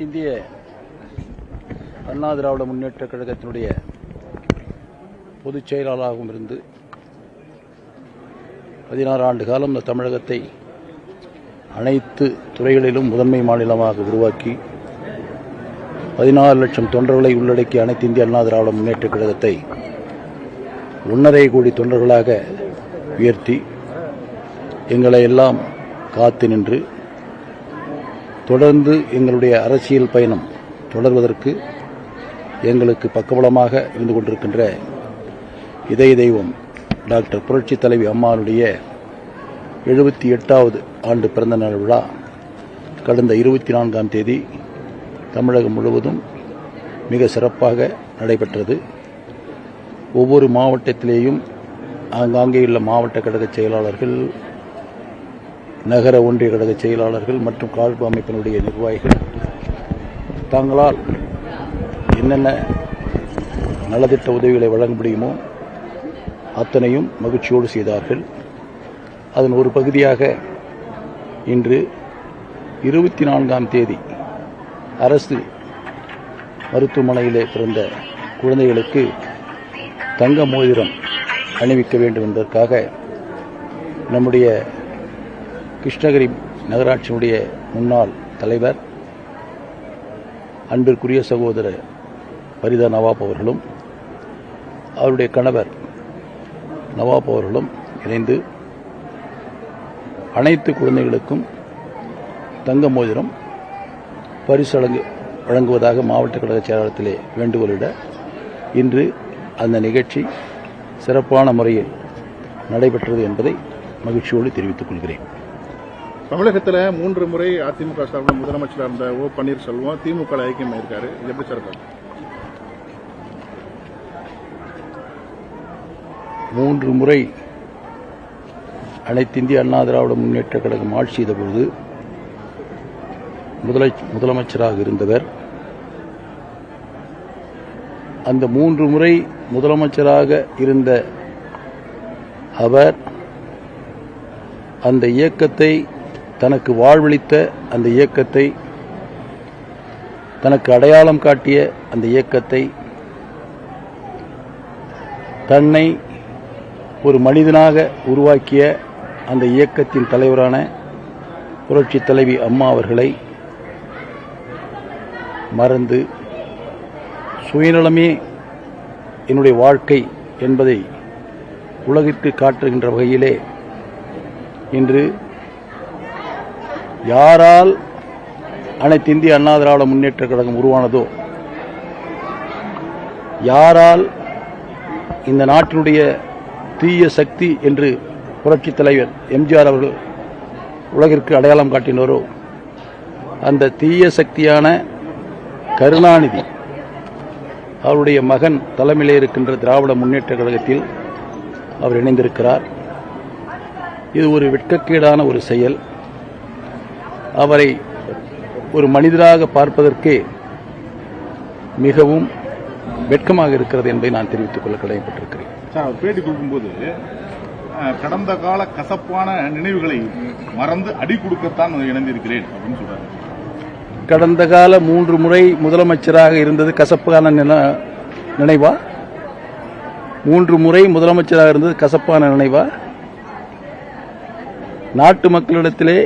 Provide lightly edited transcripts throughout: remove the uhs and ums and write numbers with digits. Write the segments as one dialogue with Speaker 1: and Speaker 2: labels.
Speaker 1: அனைத்திந்திய அண்ணா திராவிட முன்னேற்றக் கழகத்தினுடைய பொதுச் செயலாளராகவும் இருந்து 16 ஆண்டு காலம் இந்த தமிழகத்தை அனைத்து துறைகளிலும் முதன்மை மாநிலமாக உருவாக்கி 16 லட்சம் தொண்டர்களை உள்ளடக்கிய அனைத்து இந்திய அண்ணா திராவிட முன்னேற்றக் கழகத்தை 1.5 கோடி தொண்டர்களாக உயர்த்தி எங்களை எல்லாம் காத்து நின்று தொடர்ந்து எங்களுடைய அரசியல் பயணம் தொடர்வதற்கு எங்களுக்கு பக்கபலமாக இருந்து கொண்டிருக்கின்ற இதய தெய்வம் டாக்டர் புரட்சித் தலைவி அம்மாவுடைய 78வது ஆண்டு பிறந்த நாள் விழா கடந்த 24ஆம் தேதி தமிழகம் முழுவதும் மிக சிறப்பாக நடைபெற்றது. ஒவ்வொரு மாவட்டத்திலேயும் ஆங்காங்கேயுள்ள மாவட்ட கழக செயலாளர்கள், நகர ஒன்றிய கழக செயலாளர்கள் மற்றும் காழ்ப்பு அமைப்பினுடைய நிர்வாகிகள் தங்களால் என்னென்ன நலத்திட்ட உதவிகளை வழங்க முடியுமோ அத்தனையும் மகிழ்ச்சியோடு செய்தார்கள். அதன் ஒரு பகுதியாக இன்று 24ஆம் தேதி அரசு மருத்துவமனையிலே பிறந்த குழந்தைகளுக்கு தங்க மோதிரம் அணிவிக்க வேண்டும் என்பதற்காக நம்முடைய கிருஷ்ணகிரி நகராட்சியினுடைய முன்னாள் தலைவர் அன்பிற்குரிய சகோதரர் பரிதா நவாப் அவர்களும் அவருடைய கணவர் நவாப் அவர்களும் இணைந்து அனைத்து குழந்தைகளுக்கும் தங்க மோதிரம் பரிசு வழங்குவதாக மாவட்ட கழக செயலாளத்திலே வேண்டுகோளிட இன்று அந்த நிகழ்ச்சி சிறப்பான முறையில் நடைபெற்றது என்பதை மகிழ்ச்சியோடு தெரிவித்துக் கொள்கிறேன்.
Speaker 2: தமிழகத்தில் 3 முறை அதிமுக சார்பில் முதலமைச்சராக இருந்த ஓ பன்னீர்செல்வம் திமுக ஐக்கியமாயிருக்காரு. இது எப்படி சார்?
Speaker 1: 3 முறை அனைத்து இந்திய அண்ணா திராவிட முன்னேற்றக் கழகம் ஆட்சி செய்தபோது முதலமைச்சராக இருந்தவர். அந்த 3 முறை முதலமைச்சராக இருந்த அவர் அந்த இயக்கத்தை, தனக்கு வாழ்வளித்த அந்த இயக்கத்தை, தனக்கு அடையாளம் காட்டிய அந்த இயக்கத்தை, தன்னை ஒரு மனிதனாக உருவாக்கிய அந்த இயக்கத்தின் தலைவரான புரட்சித் தலைவி அம்மா அவர்களை மறந்து சுயநலமே என்னுடைய வாழ்க்கை என்பதை உலகிற்கு காட்டுகின்ற வகையிலே இன்று யாரால் அனைத்து இந்திய அண்ணா திராவிட முன்னேற்றக் கழகம் உருவானதோ, யாரால் இந்த நாட்டினுடைய தீய சக்தி என்று புரட்சித் தலைவர் எம்ஜிஆர் அவர்கள் உலகிற்கு அடையாளம் காட்டினாரோ, அந்த தீய சக்தியான கருணாநிதி அவருடைய மகன் தலைமையிலே இருக்கின்ற திராவிட முன்னேற்றக் கழகத்தில் அவர் இணைந்திருக்கிறார். இது ஒரு வெட்கக்கேடான ஒரு செயல். அவரை ஒரு மனிதராக பார்ப்பதற்கே மிகவும் வெட்கமாக இருக்கிறது என்பதை நான் தெரிவித்துக் கொள்ள கடமைப்பட்டிருக்கிறேன்.
Speaker 2: சார், பேட்டி கொடுக்கும்போது கடந்த கால கசப்பான நினைவுகளை மறந்து அடி கொடுக்கத்தான் இணைந்திருக்கிறேன் அப்படின்னு சொல்றாரு.
Speaker 1: கடந்த கால 3 முறை முதலமைச்சராக இருந்தது கசப்பான நினைவா? 3 முறை முதலமைச்சராக இருந்தது கசப்பான நினைவா? நாட்டு மக்களிடத்திலே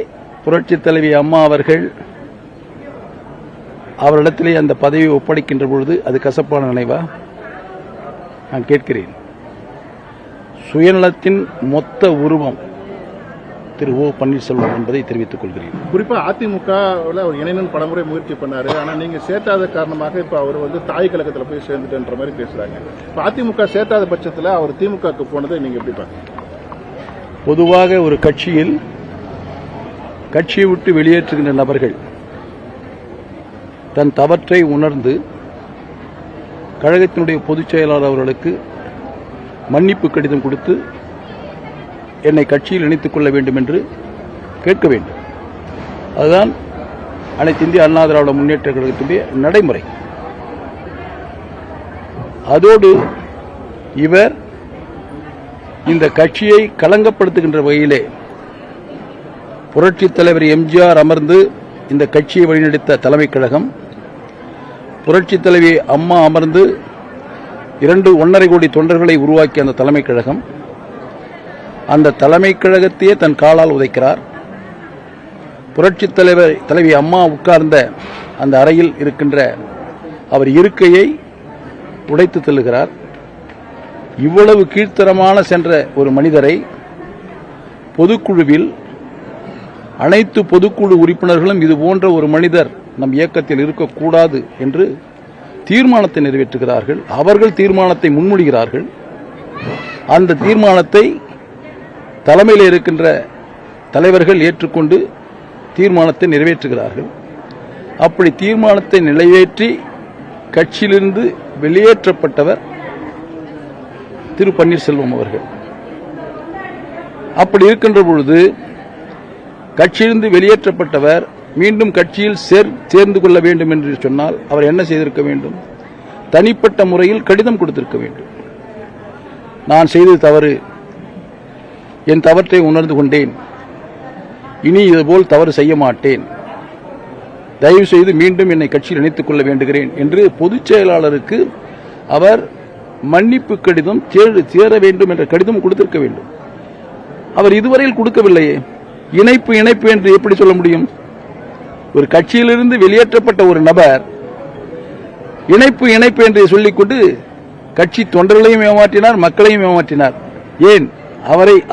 Speaker 1: புரட்சித் தலைவி அம்மா அவர்கள் அவரிடத்திலே அந்த பதவியை ஒப்படைக்கின்ற பொழுது அது கசப்பான நினைவா? நான் கேட்கிறேன். சுயநலத்தின் மொத்த உருவம் திரு ஓ பன்னீர்செல்வம் என்பதை தெரிவித்துக் கொள்கிறேன்.
Speaker 2: குறிப்பா அதிமுக அவர் இணையன்னு பலமுறை முயற்சி பண்ணாரு. ஆனா நீங்க சேர்த்தாத காரணமாக இப்ப அவர் தாய் கழகத்தில் போய் சேர்ந்துட்டுன்ற மாதிரி பேசுறாங்க. இப்ப அதிமுக சேர்த்தாத பட்சத்தில் அவர் திமுகவுக்கு போனதை நீங்க எப்படி பாருங்க?
Speaker 1: பொதுவாக ஒரு கட்சியில் கட்சியை விட்டு வெளியேற்றுகின்ற நபர்கள் தன் தவற்றை உணர்ந்து கழகத்தினுடைய பொதுச் செயலாளர் அவர்களுக்கு மன்னிப்பு கடிதம் கொடுத்து என்னை கட்சியில் இணைத்துக் கொள்ள வேண்டும் என்று கேட்க வேண்டும். அதுதான் அனைத்து இந்திய அண்ணா திராவிட முன்னேற்றக் கழகத்தினுடைய நடைமுறை. அதோடு இவர் இந்த கட்சியை களங்கப்படுத்துகின்ற வகையிலே புரட்சித் தலைவர் எம்ஜிஆர் அமர்ந்து இந்த கட்சியை வழிநடத்த தலைமைக் கழகம் புரட்சித் தலைவி அம்மா அமர்ந்து 2.5 கோடி தொண்டர்களை உருவாக்கிய அந்த தலைமைக் கழகம், அந்த தலைமைக் கழகத்தையே தன் காலால் உதைக்கிறார். புரட்சித் தலைவி அம்மா உட்கார்ந்த அந்த அறையில் இருக்கின்ற அவர் இருக்கையை உடைத்து தள்ளுகிறார். இவ்வளவு கீழ்த்தரமான சென்ற ஒரு மனிதரை பொதுக்குழுவில் அனைத்து பொதுக்குழு உறுப்பினர்களும் இது போன்ற ஒரு மனிதர் நம் இயக்கத்தில் இருக்கக்கூடாது என்று தீர்மானத்தை நிறைவேற்றுகிறார்கள். அவர்கள் தீர்மானத்தை முன்மொழிகிறார்கள். அந்த தீர்மானத்தை தலைமையில் இருக்கின்ற தலைவர்கள் ஏற்றுக்கொண்டு தீர்மானத்தை நிறைவேற்றுகிறார்கள். அப்படி தீர்மானத்தை நிறைவேற்றி கட்சியிலிருந்து வெளியேற்றப்பட்டவர் திரு பன்னீர்செல்வம் அவர்கள். அப்படி இருக்கின்ற பொழுது கட்சியிலிருந்து வெளியேற்றப்பட்டவர் மீண்டும் கட்சியில் சேர்ந்து கொள்ள வேண்டும் என்று சொன்னால் அவர் என்ன செய்திருக்க வேண்டும்? தனிப்பட்ட முறையில் கடிதம் கொடுத்திருக்க வேண்டும். நான் செய்தது தவறு, என் தவற்றை உணர்ந்து கொண்டேன், இனி இதுபோல் தவறு செய்ய மாட்டேன், தயவு செய்து மீண்டும் என்னை கட்சியில் இணைத்துக் கொள்ள வேண்டுகிறேன் என்று பொதுச் செயலாளருக்கு அவர் மன்னிப்பு கடிதம் சேர வேண்டும் என்ற கடிதம் கொடுத்திருக்க வேண்டும். அவர் இதுவரையில் கொடுக்கவில்லையே. இணைப்பு என்று எப்படி சொல்ல முடியும்? ஒரு கட்சியிலிருந்து வெளியேற்றப்பட்ட ஒரு நபர் இணைப்பு என்று சொல்லிக்கொண்டு கட்சி தொண்டர்களையும் ஏமாற்றினார், மக்களையும் ஏமாற்றினார். ஏன்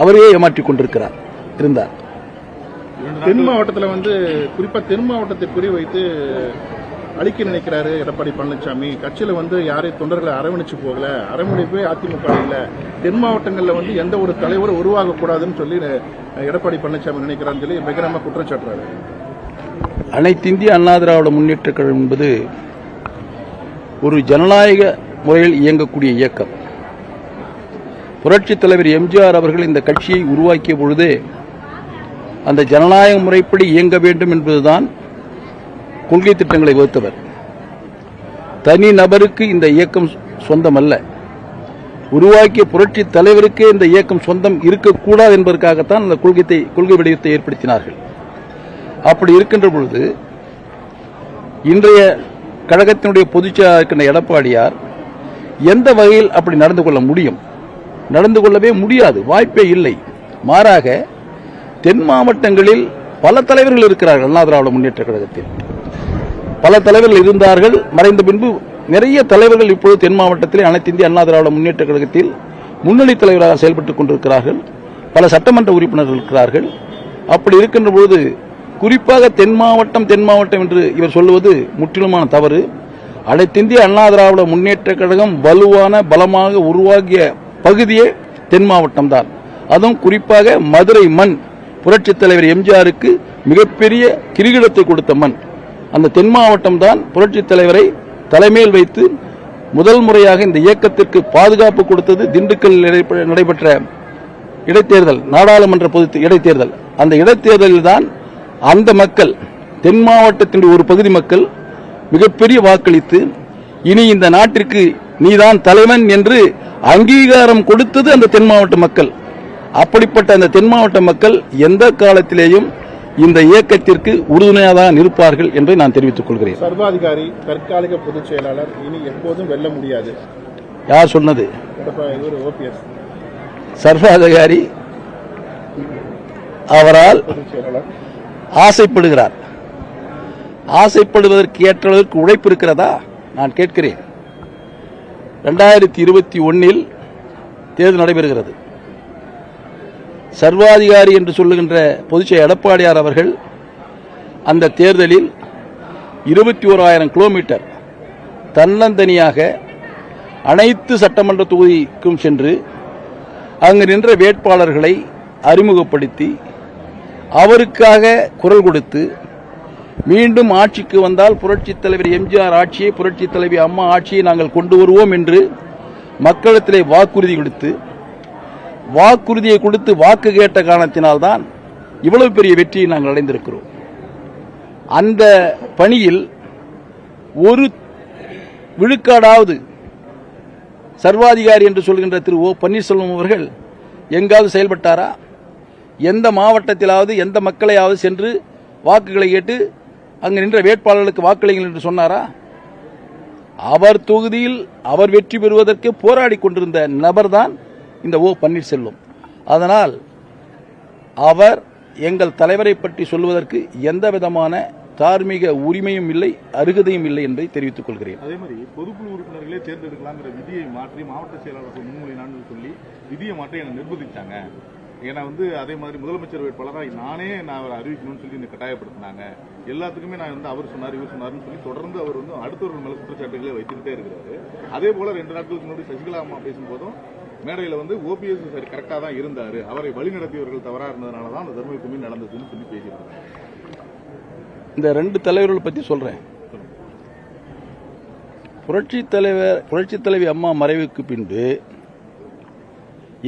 Speaker 1: அவரையே ஏமாற்றிக் கொண்டிருக்கிறார் இருந்தார்.
Speaker 2: தென் மாவட்டத்தில் குறிப்பா தென் மாவட்டத்தை குறிவைத்து அழிக்க நினைக்கிறாரு எடப்பாடி பழனிசாமி. கட்சியில யாரையும் தொண்டர்களை அரவணைச்சு போகல, அரவணைப்பே அதிமுக இல்ல, தென் மாவட்டங்களில் எந்த ஒரு தலைவரும் உருவாகக்கூடாதுன்னு சொல்லி எடப்பாடி பழனிசாமி நினைக்கிறான்னு சொல்லி பகிரமா குற்றம் சாட்டுறாரு.
Speaker 1: அனைத்து இந்திய அண்ணா திராவிட முன்னேற்றக் கழகம் என்பது ஒரு ஜனநாயக முறையில் இயங்கக்கூடிய இயக்கம். புரட்சித் தலைவர் எம்ஜிஆர் அவர்கள் இந்த கட்சியை உருவாக்கிய பொழுதே அந்த ஜனநாயக முறைப்படி இயங்க வேண்டும் என்பதுதான் கொள்கை திட்டங்களை வகுத்தவர். தனி நபருக்கு இந்த இயக்கம் சொந்தமல்ல, உருவாக்கிய புரட்சி தலைவருக்கே இந்த இயக்கம் சொந்தம் இருக்கக்கூடாது என்பதற்காகத்தான் அந்த கொள்கை வடிவத்தை ஏற்படுத்தினார்கள். அப்படி இருக்கின்ற பொழுது இன்றைய கழகத்தினுடைய பொதுச்செயலாளர் இருக்கின்ற எடப்பாடியார் எந்த வகையில் அப்படி நடந்து கொள்ள முடியும்? நடந்து கொள்ளவே முடியாது, வாய்ப்பே இல்லை. மாறாக தென் மாவட்டங்களில் பல தலைவர்கள் இருக்கிறார்கள். அண்ணா திராவிட முன்னேற்ற கழகத்தில் பல தலைவர்கள் இருந்தார்கள். மறைந்த பின்பு நிறைய தலைவர்கள் இப்போது தென் மாவட்டத்தில் அனைத்து இந்திய அண்ணா திராவிட முன்னேற்ற கழகத்தில் முன்னணி தலைவராக செயல்பட்டுக் கொண்டிருக்கிறார்கள். பல சட்டமன்ற உறுப்பினர்கள் இருக்கிறார்கள். அப்படி இருக்கின்ற போது குறிப்பாக தென் மாவட்டம் என்று இவர் சொல்லுவது முற்றிலுமான தவறு. அனைத்திந்திய அண்ணா திராவிட முன்னேற்ற கழகம் வலுவான பலமாக உருவாகிய பகுதியே தென் மாவட்டம் தான். அதுவும் குறிப்பாக மதுரை மண் புரட்சித் தலைவர் எம்ஜிஆருக்கு மிகப்பெரிய கிரீடத்தை கொடுத்த மண். அந்த தென் மாவட்டம் தான் புரட்சித் தலைவரை தலைமையில் வைத்து முதல் முறையாக இந்த இயக்கத்திற்கு பாதுகாப்பு கொடுத்தது. திண்டுக்கல்லில் நடைபெற்ற இடைத்தேர்தல், நாடாளுமன்ற பொது இடைத்தேர்தல், அந்த இடைத்தேர்தலில் தான் அந்த மக்கள், தென் மாவட்டத்தின் ஒரு பகுதி மக்கள் மிகப்பெரிய வாக்களித்து இனி இந்த நாட்டிற்கு நீதான் தலைவன் என்று அங்கீகாரம் கொடுத்தது அந்த தென் மாவட்ட மக்கள். அப்படிப்பட்ட அந்த தென் மாவட்ட மக்கள் எந்த காலத்திலேயும் இந்த இயக்கத்திற்கு உறுதுணையாக இருப்பார்கள் என்று நான் தெரிவித்துக் கொள்கிறேன்.
Speaker 2: சர்வாதிகாரி, தற்காலிக பொதுச் செயலாளர் இனி எப்போதும் வெல்ல முடியாது.
Speaker 1: யார் சொன்னது?
Speaker 2: OPS
Speaker 1: சர்வாதிகாரி அவரால் ஆசைப்படுகிறார். ஆசைப்படுவதற்கு ஏற்ற அளவிற்கு உழைப்பு இருக்கிறதா? நான் கேட்கிறேன். 2021 தேர்தல் நடைபெறுகிறது. சர்வாதிகாரி என்று சொல்லுகின்ற பொதுச்செயலாளர் எடப்பாடியார் அவர்கள் அந்த தேர்தலில் 21,000 கிலோமீட்டர் தன்னந்தனியாக அனைத்து சட்டமன்ற தொகுதிக்கும் சென்று அங்கு நின்ற வேட்பாளர்களை அறிமுகப்படுத்தி அவருக்காக குரல் கொடுத்து மீண்டும் ஆட்சிக்கு வந்தால் புரட்சித் தலைவர் எம்ஜிஆர் ஆட்சியை, புரட்சித் தலைவி அம்மா ஆட்சியை நாங்கள் கொண்டு வருவோம் என்று மக்களிடத்திலே வாக்குறுதியை கொடுத்து வாக்கு கேட்ட காரணத்தினால்தான் இவ்வளவு பெரிய வெற்றியை நாங்கள் அடைந்திருக்கிறோம். அந்த பணியில் ஒரு விழுக்காடாவது சர்வாதிகாரி என்று சொல்கின்ற திரு ஓ பன்னீர்செல்வம் அவர்கள் எங்காவது செயல்பட்டாரா? எந்த மாவட்டத்திலாவது எந்த மக்களையாவது சென்று வாக்குகளை கேட்டு அங்கு நின்ற வேட்பாளர்களுக்கு வாக்களிங்கள் என்று சொன்னாரா? அவர் தொகுதியில் அவர் வெற்றி பெறுவதற்கு போராடி கொண்டிருந்த நபர்தான் இந்த ஓ பன்னீர்செல்வம். அதனால் அவர் எங்கள் தலைவரை பற்றி சொல்வதற்கு எந்த விதமான தார்மீக உரிமையும் இல்லை, அருகதையும் இல்லை என்பதை தெரிவித்துக் கொள்கிறேன்.
Speaker 3: அதே மாதிரி பொதுக்குழு உறுப்பினர்களே தேர்ந்தெடுக்கலாங்கிற விதியை மாற்றி மாவட்ட செயலாளர்கள் முன்மொழினான்னு சொல்லி விதியை மாற்றி என்னை நிர்பந்திச்சாங்க. ஏன்னா அதே மாதிரி முதலமைச்சர் வேட்பாளராக நான் அவரை அறிவிக்கணும்னு சொல்லி என்னை கட்டாயப்படுத்தினாங்க. எல்லாத்துக்குமே நான் அவர் சொன்னார் இவர் சொன்னார்னு சொல்லி தொடர்ந்து அவர் அடுத்தவர்கள் மேல குற்றச்சாட்டுகளை வைத்துக்கிட்டே இருக்கிறாரு. அதே போல 2 நாட்களுக்கு முன்னாடி சசிகலா அம்மா பேசும்போதும் மேடையில் ஓபிஎஸ் சரி கரெக்டா தான் இருந்தாரு, அவரை வழிநடத்தியவர்கள் தவறா இருந்ததுனால தான் அந்த தர்மயுத்தமே நடந்ததுன்னு சொல்லி பேசியிருக்காங்க.
Speaker 1: இந்த 2 தலைவர்களை பத்தி சொல்றேன். புரட்சித் தலைவி அம்மா மறைவுக்கு பின்பு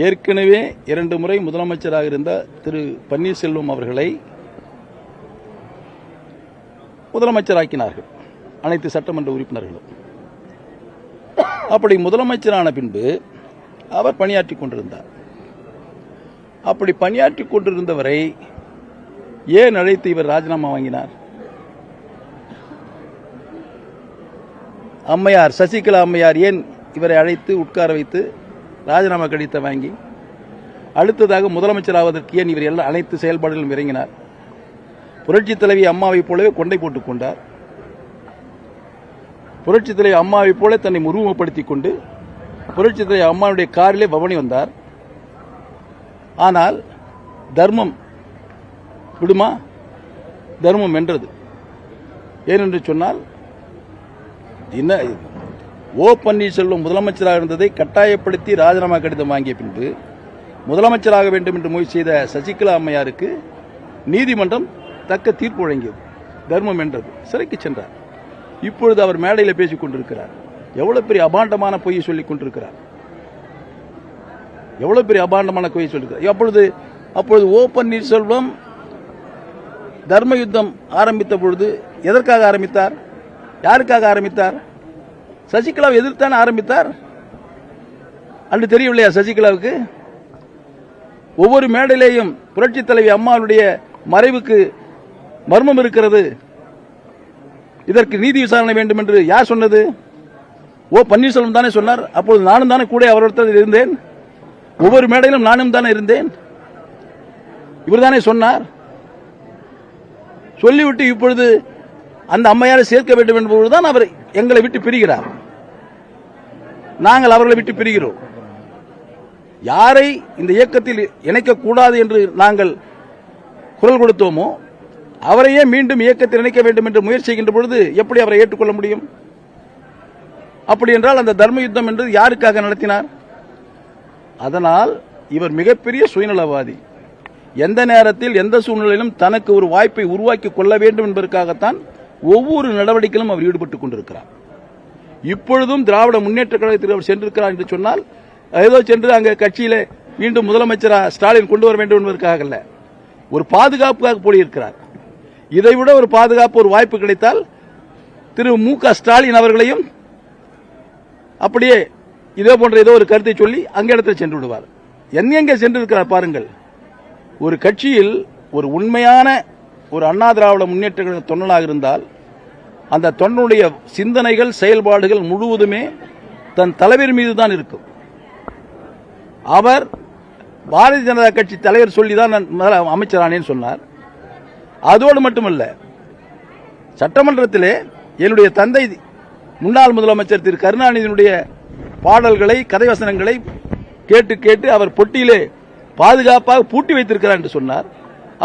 Speaker 1: ஏற்கனவே 2 முறை முதலமைச்சராக இருந்த திரு பன்னீர்செல்வம் அவர்களை முதலமைச்சராக்கினார்கள் அனைத்து சட்டமன்ற உறுப்பினர்களும். அப்படி முதலமைச்சரான பின்பு அவர் பணியாற்றிக் கொண்டிருந்தார். அப்படி பணியாற்றிக் கொண்டிருந்தவரை ஏன் அழைத்து இவர் ராஜினாமா வாங்கினார்? அம்மையார் சசிகலா அம்மையார் ஏன் இவரை அழைத்து உட்கார வைத்து ராஜினாமா கடிதத்தை வாங்கி அடுத்ததாக முதலமைச்சராவதற்கு ஏன் இவர் எல்லா அனைத்து செயல்பாடுகளும் இறங்கினார்? புரட்சித் தலைவி அம்மாவை போலவே கொண்டை போட்டுக் கொண்டார். புரட்சித் தலைவி அம்மாவை போல தன்னை உருவகப்படுத்திக் கொண்டு புரட்சித் தலைவி அம்மாவுடைய காரிலே பவனி வந்தார். ஆனால் தர்மம் விடுமா? தர்மம் வென்றது. ஏனென்று சொன்னால் என்ன, ஓ பன்னீர்செல்வம் முதலமைச்சராக இருந்ததை கட்டாயப்படுத்தி ராஜினாமா கடிதம் வாங்கிய பின்பு முதலமைச்சராக வேண்டும் என்று முயற்சி செய்த சசிகலா அம்மையாருக்கு நீதிமன்றம் தக்க தீர்ப்பு வழங்கியது. தர்மம் வென்றது. சிறைக்கு சென்றார். இப்பொழுது அவர் மேடையில் பேசிக் கொண்டிருக்கிறார். எவ்வளவு பெரிய அபாண்டமான பொய்யை சொல்லிக் கொண்டிருக்கிறார். எவ்வளவு பெரிய அபாண்டமான பொய்யை சொல்லியிருக்கிறார். அப்பொழுது ஓ பன்னீர்செல்வம் தர்ம யுத்தம் ஆரம்பித்த பொழுது எதற்காக ஆரம்பித்தார்? யாருக்காக ஆரம்பித்தார்? சசிகலாவை எதிர்த்தான ஆரம்பித்தார். அன்று தெரியவில்லையா சசிகலாவுக்கு? ஒவ்வொரு மேடையிலேயும் புரட்சித் தலைவி அம்மாவுடைய மறைவுக்கு மர்மம் இருக்கிறது, இதற்கு நீதி விசாரணை வேண்டும் என்று யார் சொன்னது? ஓ பன்னீர்செல்வம் தானே சொன்னார். அப்போது நானும் தானே கூட அவரிடத்தில் இருந்தேன். ஒவ்வொரு மேடையிலும் நானும் தானே இருந்தேன். இவர் தானே சொன்னார். சொல்லிவிட்டு இப்பொழுது அந்த அம்மையாரை சேர்க்க வேண்டும் என்பதுதான் அவர் எங்களை விட்டு பிரிகிறார். நாங்கள் அவர்களை விட்டு பிரிகிறோம். யாரை இந்த இயக்கத்தில் இணைக்கக்கூடாது என்று நாங்கள் குரல் கொடுத்தோமோ அவரையே மீண்டும் இயக்கத்தில் இணைக்க வேண்டும் என்று முயற்சி செய்கின்ற பொழுது எப்படி அவரை ஏற்றுக்கொள்ள முடியும்? அப்படி என்றால் அந்த தர்ம யுத்தம் என்று யாருக்காக நடத்தினார்? அதனால் இவர் மிகப்பெரிய சுயநலவாதி. எந்த நேரத்தில் எந்த சூழ்நிலையிலும் தனக்கு ஒரு வாய்ப்பை உருவாக்கி கொள்ள வேண்டும் என்பதற்காகத்தான் ஒவ்வொரு நடவடிக்கையிலும் அவர் ஈடுபட்டுக் கொண்டிருக்கிறார். இப்பொழுதும் திராவிட முன்னேற்ற கழகத்தில் அவர் சென்றிருக்கிறார் என்று சொன்னால் ஏதோ சென்று அங்கே கட்சியில மீண்டும் முதலமைச்சராக ஸ்டாலின் கொண்டு வர வேண்டும் என்பதற்காக அல்ல, ஒரு பாதுகாப்புக்காக போயிருக்கிறார். இதைவிட ஒரு பாதுகாப்பு ஒரு வாய்ப்பு கிடைத்தால் திரு மு.க. ஸ்டாலின் அவர்களையும் அப்படியே இதே போன்ற ஏதோ ஒரு கருத்தை சொல்லி அங்கே இடத்தில் சென்று விடுவார். எங்கே சென்றிருக்கிறார் பாருங்கள். ஒரு கட்சியில் ஒரு உண்மையான ஒரு அண்ணா திராவிட முன்னேற்ற கழக தொண்டனாக இருந்தால் அந்த தொண்டனுடைய சிந்தனைகள் செயல்பாடுகள் முழுவதுமே தன் தலைவர் மீது தான் இருக்கும். அவர் பாரதிய ஜனதா கட்சி தலைவர் சொல்லிதான் நான் அமைச்சரானேன்னு சொன்னார். அதோடு மட்டுமல்ல, சட்டமன்றத்திலே என்னுடைய தந்தை முன்னாள் முதலமைச்சர் திரு கருணாநிதியினுடைய பாடல்களை கதை வசனங்களை கேட்டு கேட்டு அவர் பொட்டியிலே பாதுகாப்பாக பூட்டி வைத்திருக்கிறார் என்று சொன்னார்.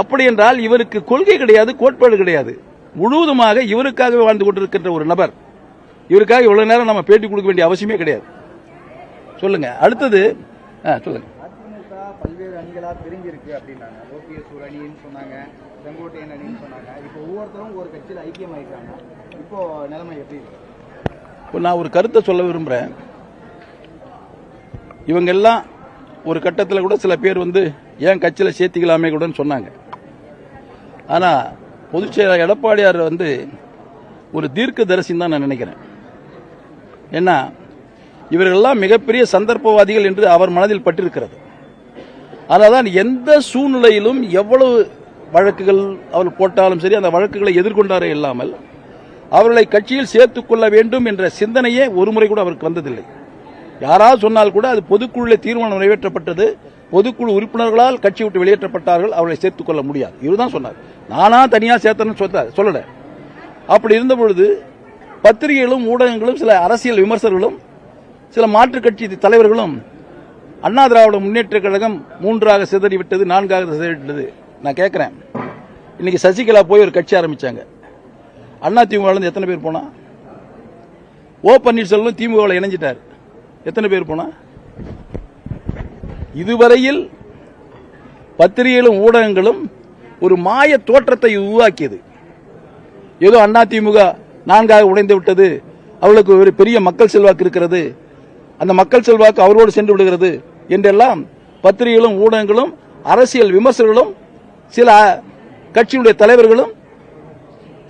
Speaker 1: அப்படி என்றால் இவருக்கு கொள்கை கிடையாது, கோட்பாடு கிடையாது. முழுவதுமாக இவருக்காகவே வாழ்ந்து கொண்டிருக்கின்ற ஒரு நபர். இவருக்காக இவ்வளவு நேரம் நம்ம பேட்டி கொடுக்க வேண்டிய அவசியமே கிடையாது. சொல்லுங்க. அடுத்தது சொல்லுங்க.
Speaker 4: அதிமுக பல்வேறு அணிகளா பிரிஞ்சிருக்கு அப்படின்னாங்க. ஓபிஎஸ் ஒரு அணின்னு சொன்னாங்க, செங்கோட்டையன் அணின்னு சொன்னாங்க. இப்போ ஒவ்வொருத்தரும் ஒரு கட்சியில் ஐக்கியமாயிட்டாங்க. இப்போ நிலைமை எப்படி இருக்கு?
Speaker 1: இப்போ நான் ஒரு கருத்தை சொல்ல விரும்புறேன். இவங்க எல்லாம் ஒரு கட்டத்தில் கூட சில பேர் ஏன் கட்சியில் சேர்த்திக்கலாமே கூட சொன்னாங்க. ஆனா பொதுச் செயலாளர் எடப்பாடியார் ஒரு தீர்க்க தரிசின்னு தான் நான் நினைக்கிறேன். ஏன்னா இவர்களெல்லாம் மிகப்பெரிய சந்தர்ப்பவாதிகள் என்று அவர் மனதில் பட்டிருக்கிறது. அதனால்தான் எந்த சூழ்நிலையிலும் எவ்வளவு வழக்குகள் அவர் போட்டாலும் சரி அந்த வழக்குகளை எதிர்கொண்டாரே இல்லாமல் அவர்களை கட்சியில் சேர்த்துக் கொள்ள வேண்டும் என்ற சிந்தனையே ஒருமுறை கூட அவருக்கு வந்ததில்லை. யாராவது சொன்னால் கூட அது பொதுக்குழுவில் தீர்மானம் நிறைவேற்றப்பட்டது, பொதுக்குழு உறுப்பினர்களால் கட்சி விட்டு வெளியேற்றப்பட்டார்கள், அவர்களை சேர்த்துக் கொள்ள முடியாது. இவர்தான் சொன்னார். நானா தனியா சேர்த்தேன்னு சொல்லல. அப்படி இருந்த பொழுது பத்திரிகைகளும் ஊடகங்களும் சில அரசியல் விமர்சகர்களும் சில மாற்றுக் கட்சி தலைவர்களும் அண்ணா திராவிட முன்னேற்ற கழகம் 3ஆக சிதறிவிட்டது, 4ஆக சிதறிவிட்டது. நான் கேட்கிறேன், இன்னைக்கு சசிகலா போய் ஒரு கட்சி ஆரம்பிச்சாங்க. அண்ணா திமுக எத்தனை பேர் போனா? ஓ பன்னீர்செல்வம் திமுக இணைஞ்சிட்டார். எத்தனை பேர் போனா? இதுவரையில் பத்திரிகைகளும் ஊடகங்களும் ஒரு மாய தோற்றத்தை உருவாக்கியது. ஏதோ அண்ணா திமுக 4ஆக உடைந்து விட்டது, அவர்களுக்கு ஒரு பெரிய மக்கள் செல்வாக்கு இருக்கிறது, அந்த மக்கள் செல்வாக்கு அவரோடு சென்று விடுகிறது என்றெல்லாம் பத்திரிகைகளும் ஊடகங்களும் அரசியல் விமர்சகர்களும் சில கட்சியுடைய தலைவர்களும்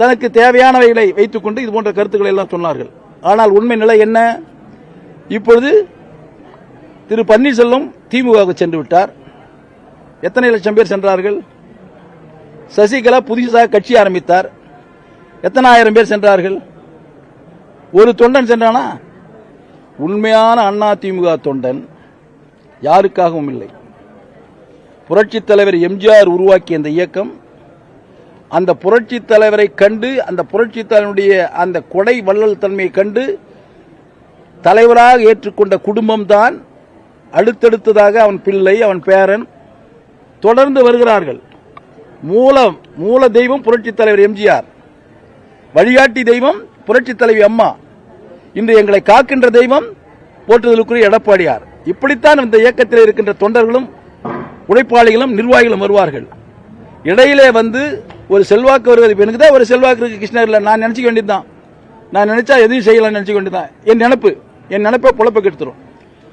Speaker 1: தனக்கு தேவையானவைகளை வைத்துக் கொண்டு இது போன்ற கருத்துக்களை எல்லாம் சொன்னார்கள். ஆனால் உண்மை நிலை என்ன? இப்பொழுது திரு பன்னீர்செல்வம் திமுகவுக்கு சென்று விட்டார். எத்தனை லட்சம் பேர் சென்றார்கள்? சசிகலா புதிதாக கட்சி ஆரம்பித்தார். எத்தனை ஆயிரம் பேர் சென்றார்கள்? ஒரு தொண்டன் சென்றானா? உண்மையான அண்ணா திமுக தொண்டன் யாருக்காகவும் இல்லை. புரட்சித் தலைவர் எம்ஜிஆர் உருவாக்கிய அந்த இயக்கம், அந்த புரட்சித் தலைவரை கண்டு, அந்த புரட்சித் தலைவருடைய அந்த கொடை வள்ளல் தன்மையை கண்டு தலைவராக ஏற்றுக்கொண்ட குடும்பம் தான் அடுத்தடுத்ததாக அவன் பிள்ளை, அவன் பேரன் தொடர்ந்து வருகிறார்கள். மூல தெய்வம் புரட்சித் தலைவர் எம்ஜிஆர், வழிகாட்டி தெய்வம் புரட்சித் தலைவி அம்மா, இன்று எங்களை காக்கின்ற தெய்வம் போற்றுதலுக்குரிய எடப்பாடியார். இப்படித்தான் இந்த இயக்கத்தில் இருக்கின்ற தொண்டர்களும் உழைப்பாளிகளும் நிர்வாகிகளும் வருவார்கள். இடையிலே வந்து ஒரு செல்வாக்கு வருவது. எனக்கு தான் ஒரு செல்வாக்கு இருக்கு கிருஷ்ணகிரியில், நான் நினைச்சுக்க வேண்டியதுதான். நான் நினைச்சா எதையும் செய்யலாம்னு நினைச்சுக்க வேண்டியதான். என் நினைப்பை பொழப்ப கெடுத்துரும்.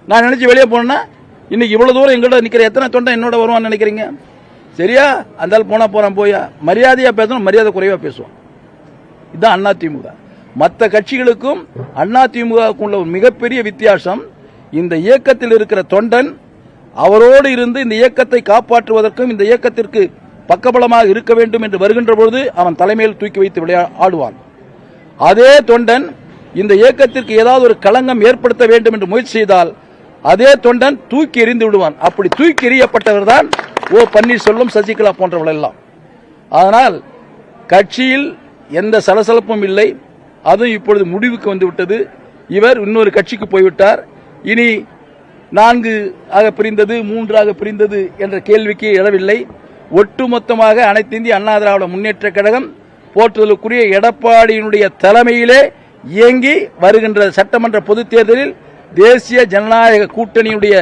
Speaker 1: நான் நினைச்சு வெளியே போனா இன்னைக்கு இவ்வளவு தூரம் எங்கள்ட நிக்கிற எத்தனை தொண்டை என்னோட வருவான்னு நினைக்கிறீங்க? சரியா? அந்த போனா போறான் போயா, மரியாதையா பேசணும், மரியாதை குறைவா பேசுவோம். இதுதான் அதிமுக. மற்ற கட்சிகளுக்கும் அதிமுகவுக்கும் உள்ள ஒரு மிகப்பெரிய வித்தியாசம், இந்த இயக்கத்தில் இருக்கிற தொண்டன் அவரோடு இருந்து இந்த இயக்கத்தை காப்பாற்றுவதற்கும் இந்த இயக்கத்திற்கு பக்கபலமாக இருக்க வேண்டும் என்று வருகின்ற பொழுது அவன் தலைமையில் தூக்கி வைத்து ஆடுவான். அதே தொண்டன் இந்த இயக்கத்திற்கு ஏதாவது ஒரு களங்கம் ஏற்படுத்த வேண்டும் என்று முயற்சி செய்தால் அதே தொண்டன் தூக்கி எறிந்து விடுவான். அப்படி தூக்கி எறியப்பட்டவர் தான் ஓ பன்னீர்செல்வம், சசிகலா போன்றவர்கள் எல்லாம். அதனால் கட்சியில் எந்த சலசலப்பும் இல்லை. அதுவும் இப்பொழுது முடிவுக்கு வந்துவிட்டது. இவர் இன்னொரு கட்சிக்கு போய்விட்டார். இனி 4 ஆக பிரிந்தது, 3 ஆக பிரிந்தது என்ற கேள்விக்கு இடமில்லை. ஒட்டுமொத்தமாக அனைத்து இந்திய அண்ணா திராவிட முன்னேற்ற கழகம் போற்றுதலுக்குரிய எடப்பாடியினுடைய தலைமையிலே இயங்கி வருகின்ற சட்டமன்ற பொதுத் தேர்தலில் தேசிய ஜனநாயக கூட்டணியுடைய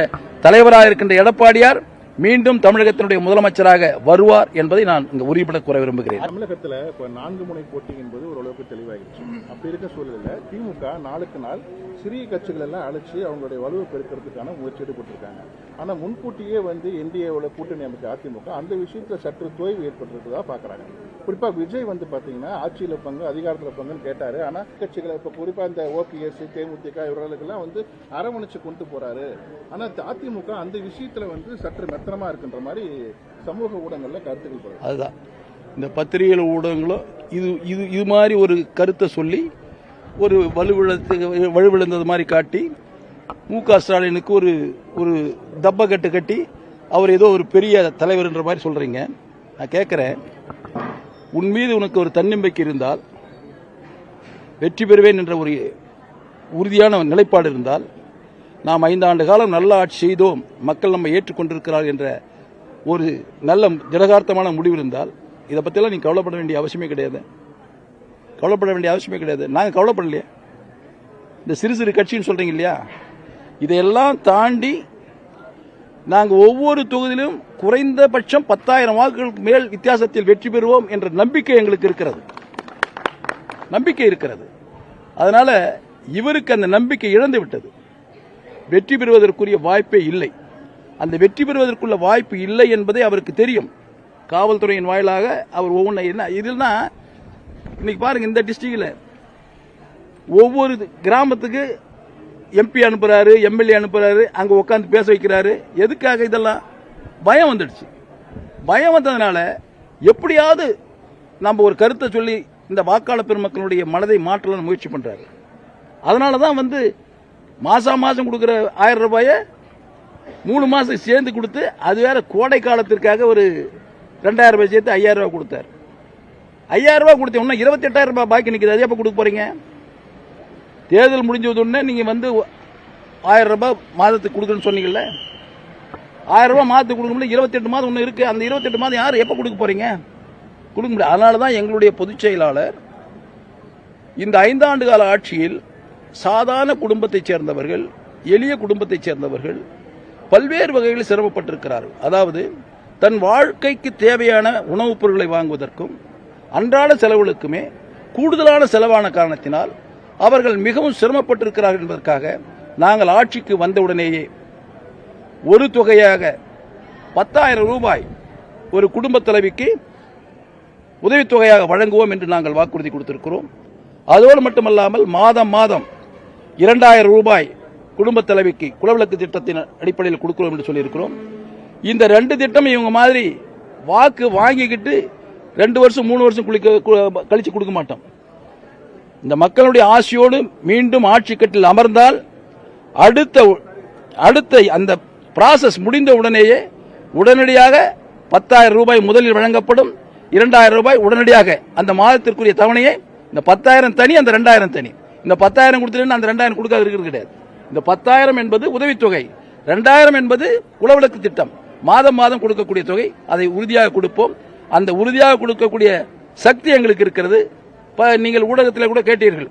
Speaker 1: தலைவராக இருக்கின்ற எடப்பாடியார் மீண்டும் தமிழகத்தினுடைய முதலமைச்சராக வருவார் என்பதை நான் இங்கு உறுதிபட கூற விரும்புகிறேன்.
Speaker 2: தமிழகத்தில் இப்ப 4 முனை போட்டி என்பது ஓரளவுக்கு தெளிவாகிடுச்சு. அப்படி இருக்க சூழலில் திமுக நாளுக்கு நாள் சிறிய கட்சிகள் எல்லாம் அழைச்சி அவங்களுடைய வலுவை பெருக்கிறதுக்கான முயற்சி ஈடுபட்டிருக்காங்க. ஆனா முன்கூட்டியே வந்து என்டிஏவோட கூட்டணி அமைச்ச அதிமுக அந்த விஷயத்துல சற்று தொய்வு ஏற்பட்டிருக்கிறதா பாக்குறாங்க. குறிப்பா விஜய் வந்து பாத்தீங்கன்னா ஆட்சியில பங்கு, அதிகாரத்துல பங்குன்னு கேட்டாரு. ஆனா கட்சிகளை இப்ப குறிப்பா இந்த ஓபிஎஸ், தேமுதிக இவர்களுக்கெல்லாம் வந்து அரவணைச்சு கொண்டு போறாரு. ஆனா அதிமுக அந்த விஷயத்துல வந்து சற்று மெத்தனமா இருக்கின்ற மாதிரி சமூக ஊடகங்கள்ல கருத்துக்கள் போடுறாங்க.
Speaker 1: அதுதான் இந்த பத்திரிகைகள் ஊடகங்களும் இது மாதிரி ஒரு கருத்தை சொல்லி ஒரு வலுவிழந்தது மாதிரி காட்டி மு.க. ஸ்டாலினுக்கு ஒரு தப்பக்கட்டு கட்டி அவர் ஏதோ ஒரு பெரிய தலைவர் என்ற மாதிரி சொல்றீங்க. நான் கேட்கிறேன், உன் மீது உனக்கு ஒரு தன்னம்பிக்கை இருந்தால், வெற்றி பெறுவேன் என்ற ஒரு உறுதியான நிலைப்பாடு இருந்தால், நாம் 5 ஆண்டு காலம் நல்ல ஆட்சி செய்தோம், மக்கள் நம்ம ஏற்றுக்கொண்டிருக்கிறார் என்ற ஒரு நல்ல திடகார்த்தமான முடிவு இருந்தால், இதை பற்றியெல்லாம் நீங்க கவலைப்பட வேண்டிய அவசியமே கிடையாது. நாங்கள் கவலைப்படலையே. இந்த சிறு கட்சின்னு சொல்றீங்க இல்லையா, இதையெல்லாம் தாண்டி நாங்கள் ஒவ்வொரு தொகுதியிலும் குறைந்தபட்சம் 10,000 வாக்குகளுக்கு மேல் வித்தியாசத்தில் வெற்றி பெறுவோம் என்ற நம்பிக்கை எங்களுக்கு இருக்கிறது. அதனால இவருக்கு அந்த நம்பிக்கை இழந்து விட்டது. வெற்றி பெறுவதற்குரிய வாய்ப்பே இல்லை. அந்த வெற்றி பெறுவதற்குள்ள வாய்ப்பு இல்லை என்பதை அவருக்கு தெரியும். காவல்துறையின் வாயிலாக அவர் ஒவ்வொன்று என்ன இதுனா, இன்னைக்கு பாருங்க, இந்த டிஸ்ட்ரிக்ட்ல ஒவ்வொரு கிராமத்துக்கு எம்பி அனுப்புறாரு, எம்எல்ஏ அனுப்புறாரு, அங்க உட்காந்து பேச வைக்கிறாரு. எதுக்காக? இதெல்லாம் பயம் வந்துடுச்சு. பயம் வந்ததுனால எப்படியாவது நம்ம ஒரு கருத்தை சொல்லி இந்த வாக்காளர் பெருமக்களுடைய மனதை மாற்றலாம்னு முயற்சி பண்றாரு. அதனால தான் மாசம் கொடுக்குற 1000 ரூபாயை 3 மாசம் சேர்ந்து கொடுத்து, அது வேற கோடை காலத்திற்காக ஒரு 2000 ரூபாய் சேர்த்து 5000 ரூபாய் கொடுத்தார். 5000 ரூபாய் கொடுத்த உடனே 28000 ரூபாய் பாக்கி நிற்குது. அது எப்போ கொடுக்க போறீங்க? தேர்தல் முடிஞ்சது உடனே நீங்க 1000 ரூபாய் மாதத்துக்கு கொடுக்குன்னு சொன்னீங்கல்ல, 1000 ரூபாய் மாதத்துக்கு கொடுக்க முடியல. 28 மாதம் ஒன்று இருக்கு. அந்த 28 மாதம் யார் எப்போ கொடுக்க போறீங்க? கொடுக்க முடியாது. அதனால தான் எங்களுடைய பொதுச் செயலாளர் இந்த 5 ஆண்டு கால ஆட்சியில் சாதாரண குடும்பத்தைச் சேர்ந்தவர்கள், எளிய குடும்பத்தைச் சேர்ந்தவர்கள் பல்வேறு வகைகளில் சிரமப்பட்டிருக்கிறார்கள். அதாவது தன் வாழ்க்கைக்கு தேவையான உணவுப் பொருட்களை வாங்குவதற்கும் அன்றாட செலவுகளுக்குமே கூடுதலான செலவான காரணத்தினால் அவர்கள் மிகவும் சிரமப்பட்டிருக்கிறார்கள் என்பதற்காக நாங்கள் ஆட்சிக்கு வந்தவுடனேயே ஒரு தொகையாக 10,000 ரூபாய் ஒரு குடும்பத் தலைவிக்கு உதவித்தொகையாக வழங்குவோம் என்று நாங்கள் வாக்குறுதி கொடுத்திருக்கிறோம். அதோடு மட்டுமல்லாமல் மாதம் 2000 ரூபாய் குடும்பத் தலைவிக்கு குலவிளக்கு திட்டத்தின் அடிப்படையில் கொடுக்கிறோம் என்று சொல்லியிருக்கிறோம். இந்த 2 திட்டம் இவங்க மாதிரி வாக்கு வாங்கிக்கிட்டு 2 வருஷம் 3 வருஷம் கழிச்சு கொடுக்க மாட்டோம். இந்த மக்களுடைய ஆசையோடு மீண்டும் ஆட்சி கட்டில் அமர்ந்தால் அடுத்த அந்த ப்ராசஸ் முடிந்த உடனேயே உடனடியாக 10,000 ரூபாய் முதலில் வழங்கப்படும். 2000 ரூபாய் உடனடியாக அந்த மாதத்திற்குரிய தவணையை, இந்த 10,000 தனி, அந்த 2000 தனி. இந்த 10,000 கொடுத்துட்டு அந்த 2000 கொடுக்காது இருக்கிறது கிடையாது. இந்த 10,000 என்பது உதவித்தொகை, 2000 என்பது குலவிளக்கு திட்டம். மாதம் கொடுக்கக்கூடிய தொகை. அதை உறுதியாக கொடுப்போம். அந்த உறுதியாக கொடுக்கக்கூடிய சக்தி எங்களுக்கு இருக்கிறது. நீங்கள் ஊடகத்தில் கூட கேட்டீர்கள்,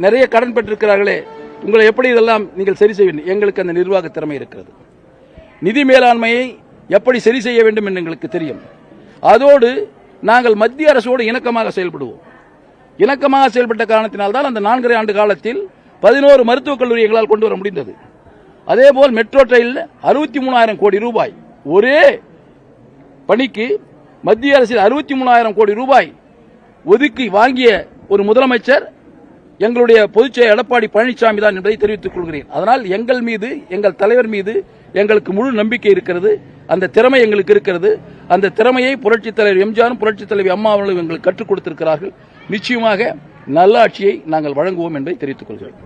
Speaker 1: நிறைய கடன் பெற்றிருக்கிறார்களே, உங்களை எப்படி இதெல்லாம் நீங்கள் சரி செய்ய வேண்டும்? எங்களுக்கு அந்த நிர்வாக திறமை இருக்கிறது. நிதி மேலாண்மையை எப்படி சரி செய்ய வேண்டும் என்று எங்களுக்கு தெரியும். அதோடு நாங்கள் மத்திய அரசோடு இணக்கமாக செயல்படுவோம். இணக்கமாக செயல்பட்ட காரணத்தினால்தான் அந்த 4.5 ஆண்டு காலத்தில் 11 மருத்துவக் கல்லூரி எங்களால் கொண்டு வர முடிந்தது. அதேபோல் மெட்ரோ ரயில் 63,000 கோடி ரூபாய் ஒரே பணிக்கு மத்திய அரசில் 63,000 கோடி ரூபாய் ஒதுக்கி வாங்கிய ஒரு முதலமைச்சர் எங்களுடைய பொதுச்செயலர் எடப்பாடி பழனிசாமி தான் என்பதை தெரிவித்துக் கொள்கிறேன். அதனால் எங்கள் மீது, எங்கள் தலைவர் மீது எங்களுக்கு முழு நம்பிக்கை இருக்கிறது. அந்த திறமை எங்களுக்கு இருக்கிறது. அந்த திறமையை புரட்சித் தலைவர் எம்ஜிஆரும் புரட்சித் தலைவி அம்மா அவர்களும் எங்களுக்கு கற்றுக் கொடுத்திருக்கிறார்கள். நிச்சயமாக நல்ல ஆட்சியை நாங்கள் வழங்குவோம் என்பதை தெரிவித்துக் கொள்கிறேன்.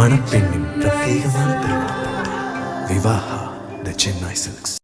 Speaker 5: மணப்பெண்ணின் பிரத்யேகமான திருமணம் விவாஹா தி சென்னை சில்க்ஸ்.